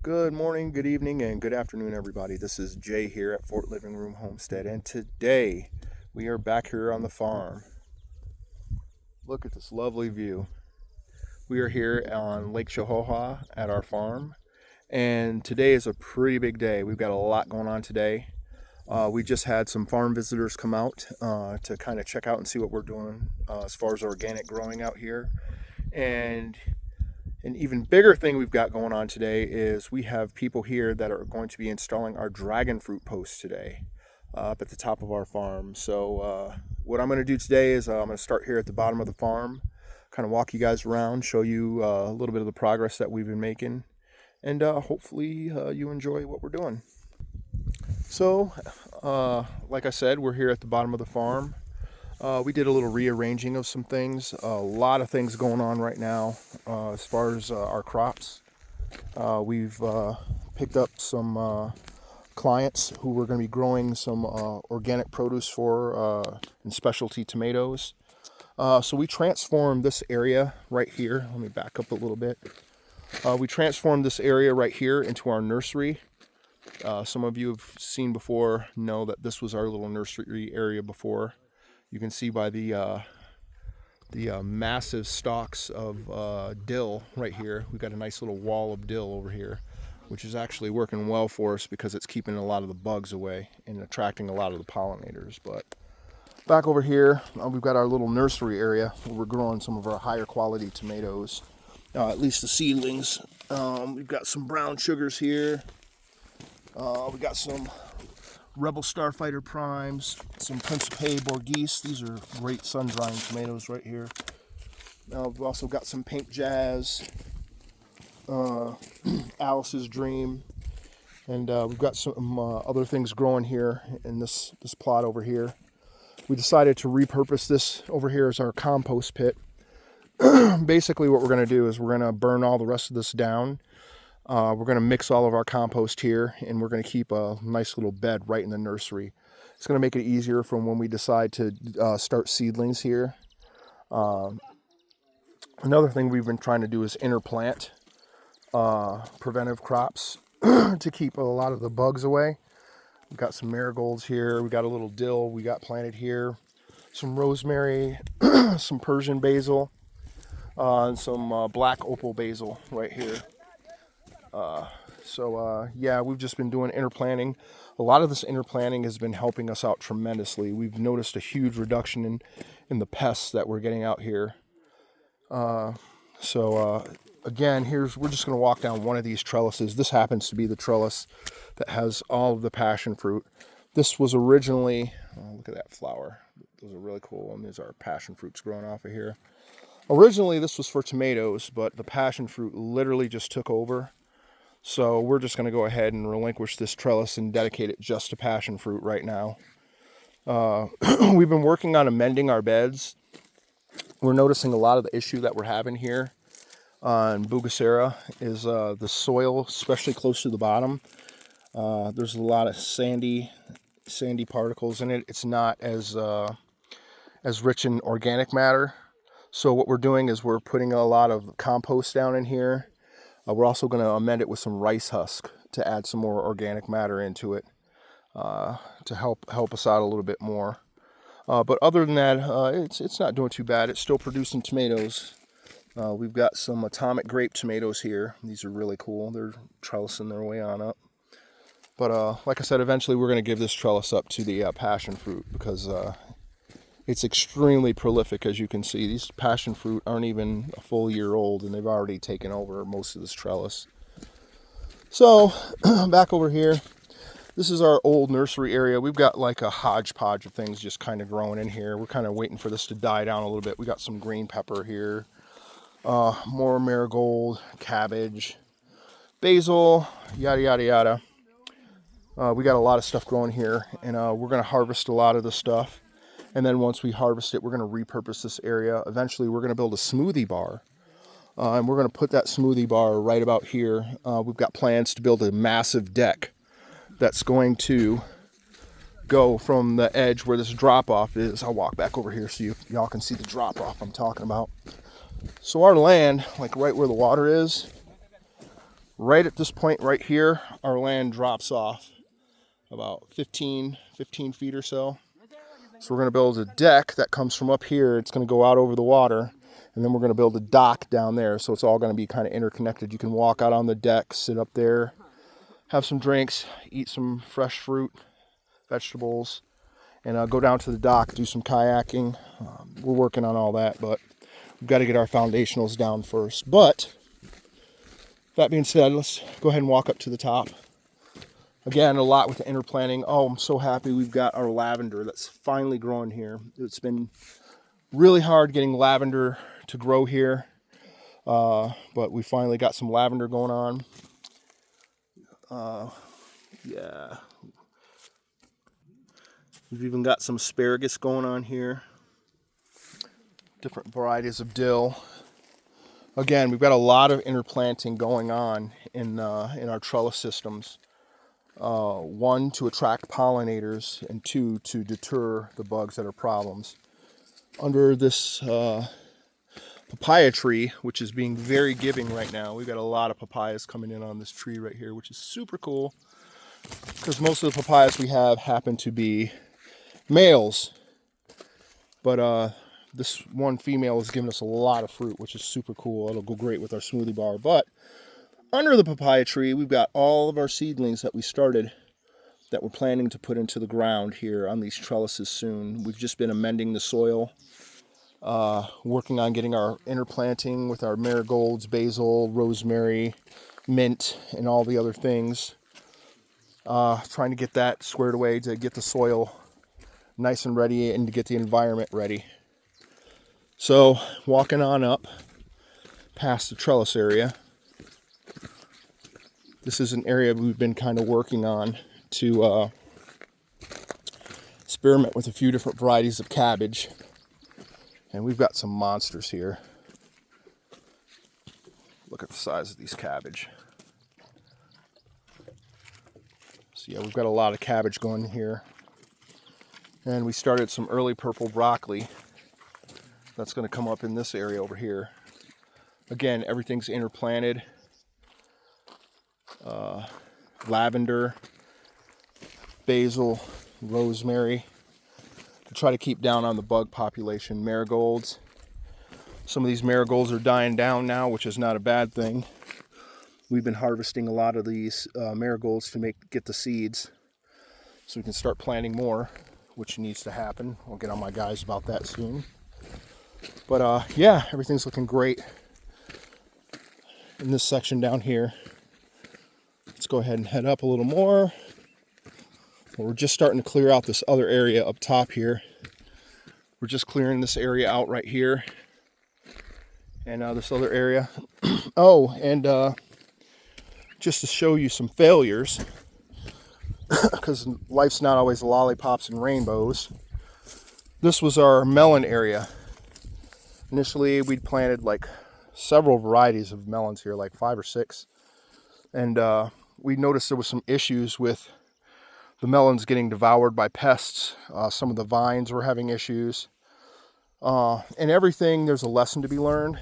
Good morning, good evening, and good afternoon, everybody. This is Jay here at Fort Living Room Homestead, and today we are back here on the farm. Look at this lovely view. We are here on Lake Chihuahua at our farm, and today is a pretty big day. We've got a lot going on today. We just had some farm visitors come out to kind of check out and see what we're doing as far as organic growing out here. And an even bigger thing we've got going on today is we have people here that are going to be installing our dragon fruit posts today up at the top of our farm. So what I'm going to do today is I'm going to start here at the bottom of the farm, kind of walk you guys around, show you a little bit of the progress that we've been making, and hopefully you enjoy what we're doing. So like I said, we're here at the bottom of the farm. We did a little rearranging of some things. A lot of things going on right now as far as our crops. We've picked up some clients who were going to be growing some organic produce for and specialty tomatoes. So we transformed this area right here. Let me back up a little bit. We transformed this area right here into our nursery. Some of you have seen before know that this was our little nursery area before. You can see by the massive stalks of dill right here. We've got a nice little wall of dill over here, which is actually working well for us because it's keeping a lot of the bugs away and attracting a lot of the pollinators. But back over here, we've got our little nursery area where we're growing some of our higher quality tomatoes, at least the seedlings. We've got some brown sugars here. We've got some Rebel Starfighter Primes, some Principe Borghese. These are great sun-drying tomatoes right here. We've also got some Pink Jazz, Alice's Dream, and we've got some other things growing here in this plot over here. We decided to repurpose this over here as our compost pit. Basically what we're going to do is we're going to burn all the rest of this down. We're going to mix all of our compost here, and we're going to keep a nice little bed right in the nursery. It's going to make it easier from when we decide to start seedlings here. Another thing we've been trying to do is interplant preventive crops to keep a lot of the bugs away. We've got some marigolds here. We got a little dill we got planted here. Some rosemary, some Persian basil, and some black opal basil right here. Yeah, we've just been doing interplanting. A lot of this interplanting has been helping us out tremendously. We've noticed a huge reduction in the pests that we're getting out here. Again, we're just going to walk down one of these trellises. This happens to be the trellis that has all of the passion fruit. This was originally, look at that flower. Those are really cool. And these are passion fruits growing off of here. Originally, this was for tomatoes, but the passion fruit literally just took over. So we're just going to go ahead and relinquish this trellis and dedicate it just to passion fruit right now. We've been working on amending our beds. We're noticing a lot of the issue that we're having here on Bugacera is the soil, especially close to the bottom. There's a lot of sandy particles in it. It's not as rich in organic matter. So what we're doing is we're putting a lot of compost down in here. We're also going to amend it with some rice husk to add some more organic matter into it to help us out a little bit more. But other than that, it's not doing too bad. It's still producing tomatoes. We've got some atomic grape tomatoes here. These are really cool. They're trellising their way on up. But like I said, eventually we're going to give this trellis up to the passion fruit because it's extremely prolific, as you can see. These passion fruit aren't even a full year old, and they've already taken over most of this trellis. So, back over here, this is our old nursery area. We've got like a hodgepodge of things just kind of growing in here. We're kind of waiting for this to die down a little bit. We got some green pepper here, more marigold, cabbage, basil, yada, yada, yada. We got a lot of stuff growing here, and we're going to harvest a lot of this stuff. And then once we harvest it, we're going to repurpose this area. Eventually, we're going to build a smoothie bar. And we're going to put that smoothie bar right about here. We've got plans to build a massive deck that's going to go from the edge where this drop-off is. I'll walk back over here so y'all can see the drop-off I'm talking about. So our land, like right where the water is, Right at this point right here, our land drops off about 15 feet or so. So we're going to build a deck that comes from up here. It's going to go out over the water, and then we're going to build a dock down there. So it's all going to be kind of interconnected. You can walk out on the deck, sit up there, have some drinks, eat some fresh fruit, vegetables, and go down to the dock, do some kayaking. We're working on all that, but we've got to get our foundationals down first. But that being said, let's go ahead and walk up to the top. Again, a lot with the interplanting. Oh, I'm so happy we've got our lavender that's finally growing here. It's been really hard getting lavender to grow here, but we finally got some lavender going on. Yeah. We've even got some asparagus going on here. Different varieties of dill. Again, we've got a lot of interplanting going on in our trellis systems. One, to attract pollinators, and two, to deter the bugs that are problems. Under this papaya tree, which is being very giving right now, we've got a lot of papayas coming in on this tree right here, which is super cool, because most of the papayas we have happen to be males. But this one female is giving us a lot of fruit, which is super cool. It'll go great with our smoothie bar. But under the papaya tree, we've got all of our seedlings that we started that we're planning to put into the ground here on these trellises soon. We've just been amending the soil, working on getting our interplanting with our marigolds, basil, rosemary, mint, and all the other things. Trying to get that squared away to get the soil nice and ready and to get the environment ready. So, walking on up past the trellis area. This is an area we've been kind of working on to experiment with a few different varieties of cabbage. And we've got some monsters here. Look at the size of these cabbage. So yeah, we've got a lot of cabbage going here. And we started some early purple broccoli. That's going to come up in this area over here. Again, everything's interplanted. Lavender, basil, rosemary, to try to keep down on the bug population. Marigolds. Some of these marigolds are dying down now, which is not a bad thing. We've been harvesting a lot of these marigolds to get the seeds so we can start planting more, which needs to happen. I'll get on my guys about that soon. But yeah, everything's looking great in this section down here. Let's go ahead and head up a little more. We're just starting to clear out this other area up top here. We're just clearing this area out right here. And this other area. Oh, and just to show you some failures, because life's not always lollipops and rainbows. This was our melon area. Initially, we'd planted like several varieties of melons here, like 5 or 6. And we noticed there was some issues with the melons getting devoured by pests. Some of the vines were having issues. And everything, there's a lesson to be learned.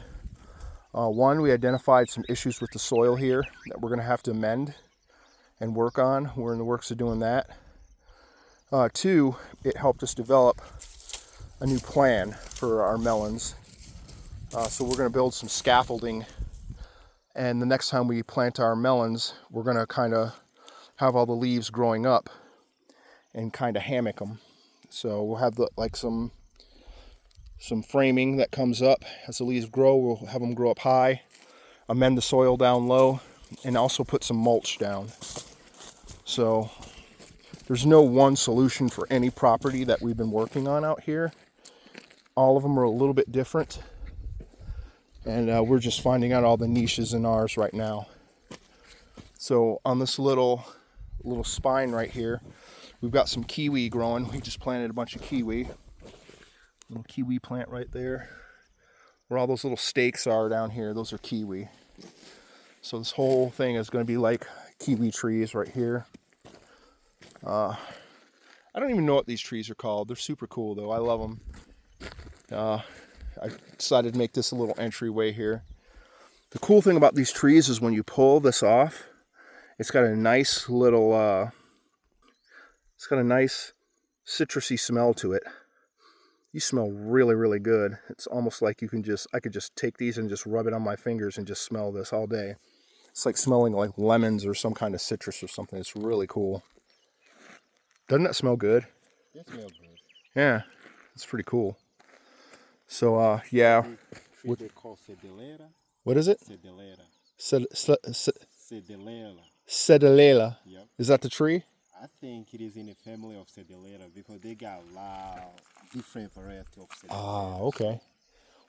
One, we identified some issues with the soil here that we're going to have to amend and work on. We're in the works of doing that. Two, it helped us develop a new plan for our melons. So we're going to build some scaffolding, and the next time we plant our melons, we're going to kind of have all the leaves growing up and kind of hammock them. So we'll have some framing that comes up as the leaves grow. We'll have them grow up high, amend the soil down low, and also put some mulch down. So there's no one solution for any property that we've been working on out here. All of them are a little bit different, and we're just finding out all the niches in ours right now. So on this little spine right here, we've got some kiwi growing. We just planted a bunch of kiwi. Little kiwi plant right there. Where all those little stakes are down here, those are kiwi. So this whole thing is going to be like kiwi trees right here. I don't even know what these trees are called. They're super cool though. I love them. I decided to make this a little entryway here The cool thing about these trees is when you pull this off, it's got a nice little, it's got a nice citrusy smell to it. You smell really, really good. It's almost like you can just, I could just take these and just rub it on my fingers and just smell this all day. It's like smelling like lemons or some kind of citrus or something. It's really cool. Doesn't that smell good? It smells good. Yeah, it's pretty cool. So, yeah. Tree they call cedelera. What is it? Cedelera. Cedelera. Cedelela. Yep. Is that the tree? I think it is in the family of cedelera because they got a lot of different variety of cedelera. Ah, okay.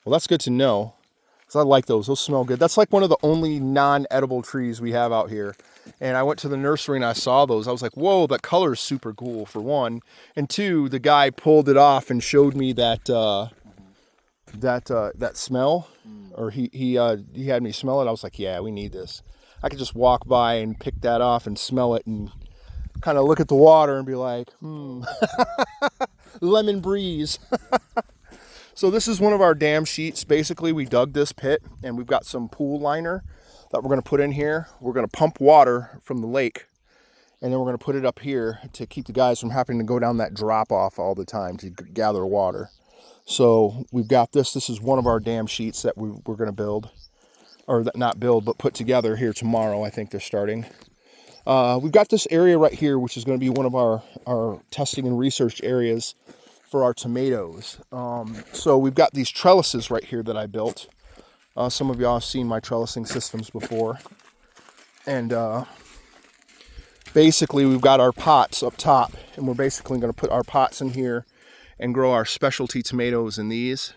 Well, that's good to know. Because I like those. Those smell good. That's like one of the only non-edible trees we have out here. And I went to the nursery and I saw those. I was like, whoa, that color is super cool, for one. And two, the guy pulled it off and showed me that that smell. Or he had me smell it. I was like, yeah, we need this. I could just walk by and pick that off and smell it and kind of look at the water and be like, lemon breeze. So this is one of our dam sheets. Basically, we dug this pit and we've got some pool liner that we're going to put in here. We're going to pump water from the lake and then we're going to put it up here to keep the guys from having to go down that drop off all the time to gather water. So we've got this. This is one of our dam sheets that we're going to build, or not build, but put together here tomorrow. I think they're starting. We've got this area right here, which is going to be one of our testing and research areas for our tomatoes. So we've got these trellises right here that I built. Some of y'all have seen my trellising systems before. And basically we've got our pots up top, and we're basically going to put our pots in here and grow our specialty tomatoes in these.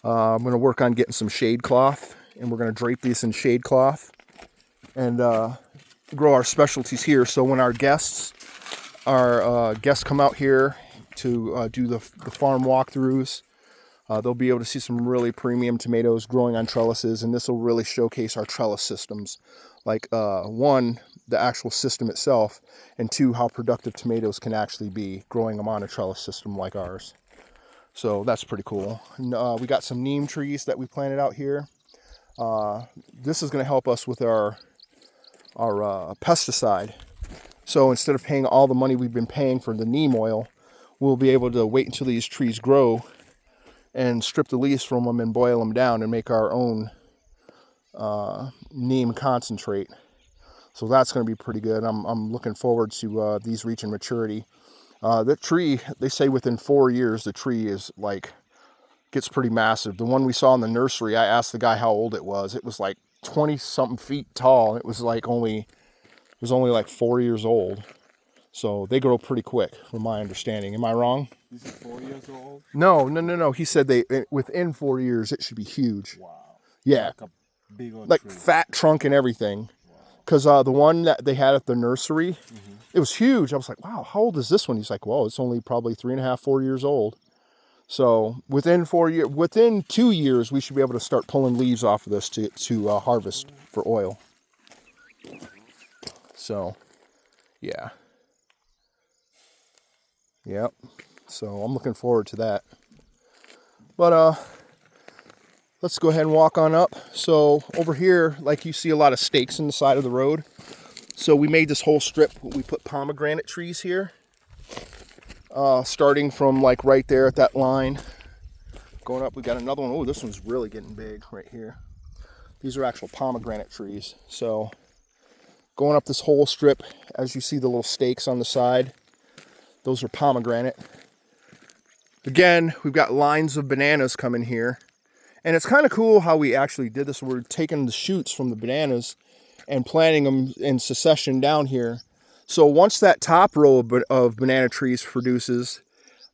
I'm going to work on getting some shade cloth, and we're going to drape these in shade cloth and grow our specialties here. So when our guests come out here to do the farm walkthroughs, they'll be able to see some really premium tomatoes growing on trellises, and this will really showcase our trellis systems. Like, one, the actual system itself, and two, how productive tomatoes can actually be growing them on a trellis system like ours. So that's pretty cool. And, we got some neem trees that we planted out here. This is going to help us with our pesticide. So instead of paying all the money we've been paying for the neem oil, we'll be able to wait until these trees grow and strip the leaves from them and boil them down and make our own neem concentrate. So that's going to be pretty good. I'm looking forward to these reaching maturity. The tree, they say within 4 years, the tree is like, gets pretty massive. The one we saw in the nursery, I asked the guy how old it was. It was like 20 something feet tall. It was only like 4 years old. So they grow pretty quick, from my understanding. Am I wrong? This is 4 years old? No. He said within 4 years it should be huge. Wow. Yeah. Like a big old like tree. Fat trunk and everything. Because the one that they had at the nursery, it was huge. I was like, wow, how old is this one? He's like, well, it's only probably 3.5, 4 years old. So within 2 years, we should be able to start pulling leaves off of this to harvest for oil. So, yeah. Yep. So I'm looking forward to that. But let's go ahead and walk on up. So over here, like, you see a lot of stakes in the side of the road. So we made this whole strip. We put pomegranate trees here. Starting from like right there at that line. Going up, we got another one. Oh, this one's really getting big right here. These are actual pomegranate trees. So going up this whole strip, as you see the little stakes on the side, those are pomegranate. Again, we've got lines of bananas coming here. And it's kind of cool how we actually did this. We're taking the shoots from the bananas and planting them in succession down here. So once that top row of banana trees produces,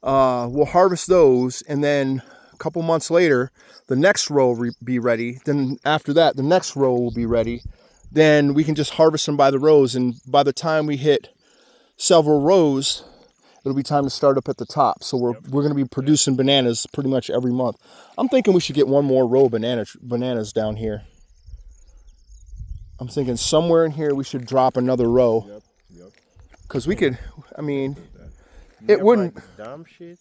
we'll harvest those, and then a couple months later, the next row will be ready. Then after that, the next row will be ready. Then we can just harvest them by the rows, and by the time we hit several rows, it'll be time to start up at the top. So we're going to be producing bananas pretty much every month. I'm thinking we should get one more row of bananas down here. I'm thinking somewhere in here we should drop another row. Yep. Because we could, I mean, Nearby it wouldn't. the dam sheet?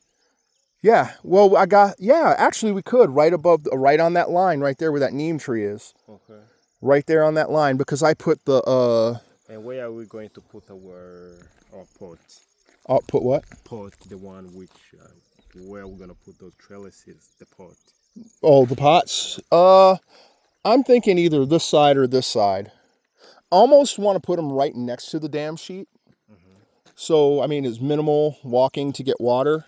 Yeah, well, actually we could, right on that line right there where that neem tree is. Okay. right there on that line, because I put the And where are we going to put our pot? put what? Pot, the one which where we're gonna put those trellises, the pot. Oh, the pots. I'm thinking either this side or this side. Almost want to put them right next to the dam sheet. So, I mean, it's minimal walking to get water,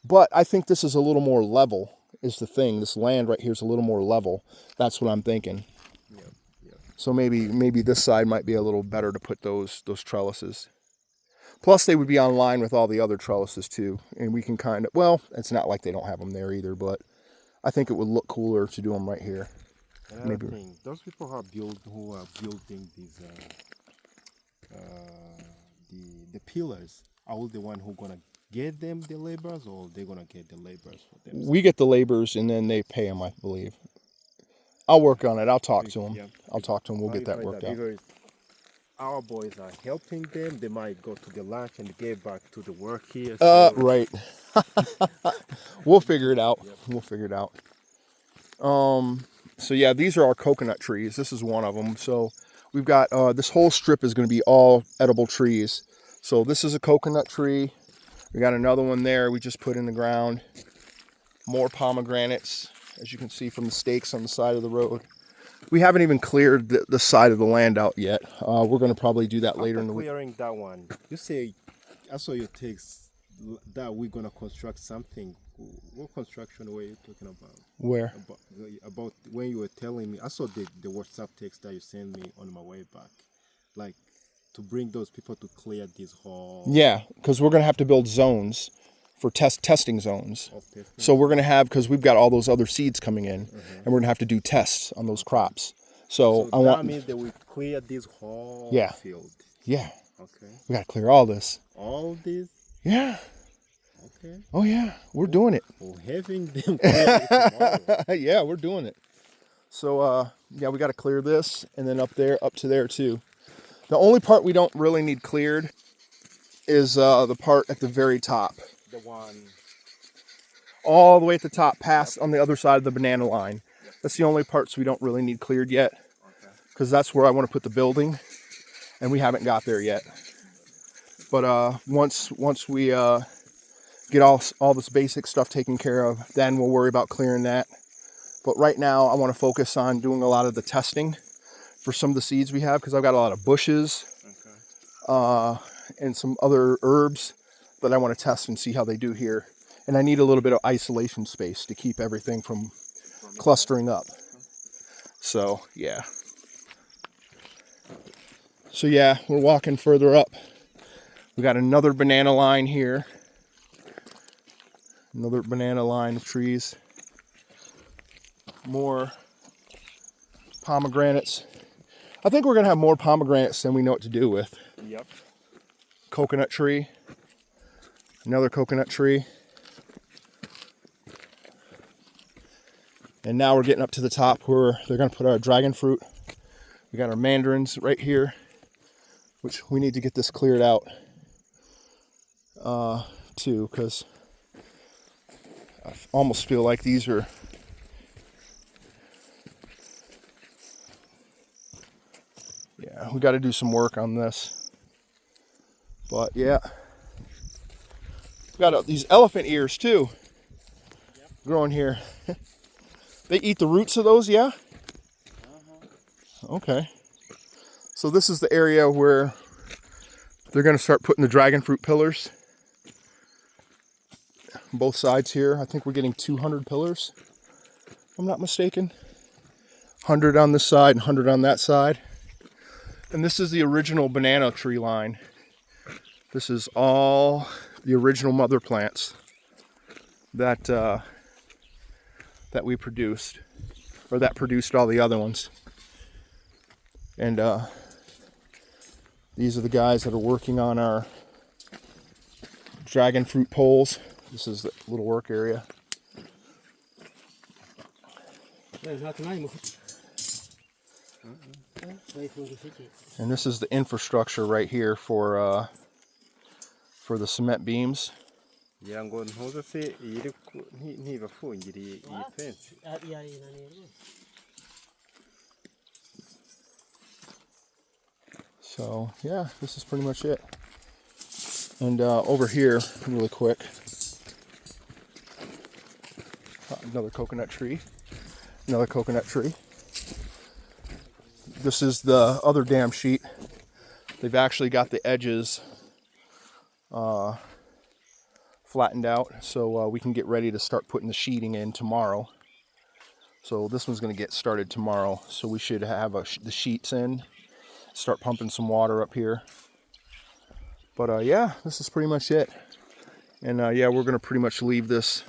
but I think this is a little more level is the thing. This land right here is a little more level. That's what I'm thinking. Yeah, yeah. So maybe this side might be a little better to put those trellises. Plus, they would be on line with all the other trellises too, and we can kind of, well, it's not like they don't have them there either, but I think it would look cooler to do them right here. Another thing, those people who are building these the pillars, are all the one who gonna get them the laborers, or they're gonna get the laborers for them? We get the laborers and then they pay them, I believe. I'll work on it. I'll talk to them. Yeah. I'll talk to them. We'll get that worked out. Because our boys are helping them. They might go to the lunch and get back to the work here. So. Right. We'll figure it out. Yep. We'll figure it out. So yeah, these are our coconut trees. This is one of them. So we've got this whole strip is going to be all edible trees. So this is a coconut tree. We got another one there we just put in the ground. More pomegranates, as you can see from the stakes on the side of the road. We haven't even cleared the side of the land out yet. We're going to probably do that later in the week. Clearing that one, you say, I saw your takes that we're going to construct something. What construction were you talking about? Where? About when you were telling me, I saw the WhatsApp text that you sent me on my way back. Like, to bring those people to clear this whole... Yeah, because we're going to have to build zones for testing zones. So we're going to have, because we've got all those other seeds coming in, and we're going to have to do tests on those crops. So I want... that means that we clear this whole field. Yeah. Okay. We got to clear all this. All this? Yeah. Okay. Oh yeah, we're doing it. We're having them clear tomorrow. Yeah, we're doing it. So yeah, we got to clear this, and then up to there too. The only part we don't really need cleared is the part at the very top. The one... all the way at the top, past on the other side of the banana line. That's the only parts we don't really need cleared yet, because that's where I want to put the building, and we haven't got there yet. But once we get all this basic stuff taken care of, then we'll worry about clearing that. But right now, I want to focus on doing a lot of the testing for some of the seeds we have, because I've got a lot of bushes and some other herbs that I want to test and see how they do here. And I need a little bit of isolation space to keep everything from clustering up. So yeah. So yeah, we're walking further up. We got another banana line here. Another banana line of trees. More pomegranates. I think we're gonna have more pomegranates than we know what to do with. Yep. Coconut tree. Another coconut tree. And now we're getting up to the top where they're going to put our dragon fruit. We got our mandarins right here, which we need to get this cleared out too, because I almost feel like these are... yeah, we got to do some work on this. But yeah. We got these elephant ears too growing here. They eat the roots of those, yeah? Okay. So this is the area where they're going to start putting the dragon fruit pillars. Both sides here. I think we're getting 200 pillars, if I'm not mistaken. 100 on this side and 100 on that side. And this is the original banana tree line. This is all the original mother plants that that we produced, or that produced all the other ones. And these are the guys that are working on our dragon fruit poles. This is the little work area. And this is the infrastructure right here for the cement beams. Yeah, I'm going to say, fence. So yeah, this is pretty much it. And over here, really quick, another coconut tree. Another coconut tree. This is the other dam sheet. They've actually got the edges flattened out, so we can get ready to start putting the sheeting in tomorrow. So this one's going to get started tomorrow. So we should have the sheets in, start pumping some water up here. But yeah, this is pretty much it. And yeah, we're going to pretty much leave this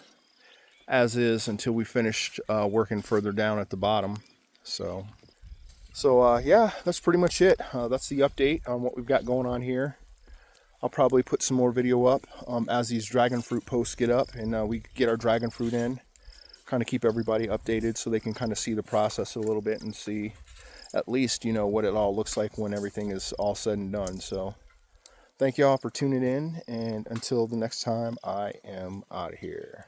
as is until we finish working further down at the bottom. So yeah, that's pretty much it. That's the update on what we've got going on here. I'll probably put some more video up as these dragon fruit posts get up and we get our dragon fruit in. Kind of keep everybody updated so they can kind of see the process a little bit and see at least, you know, what it all looks like when everything is all said and done. So thank you all for tuning in, and until the next time, I am out of here.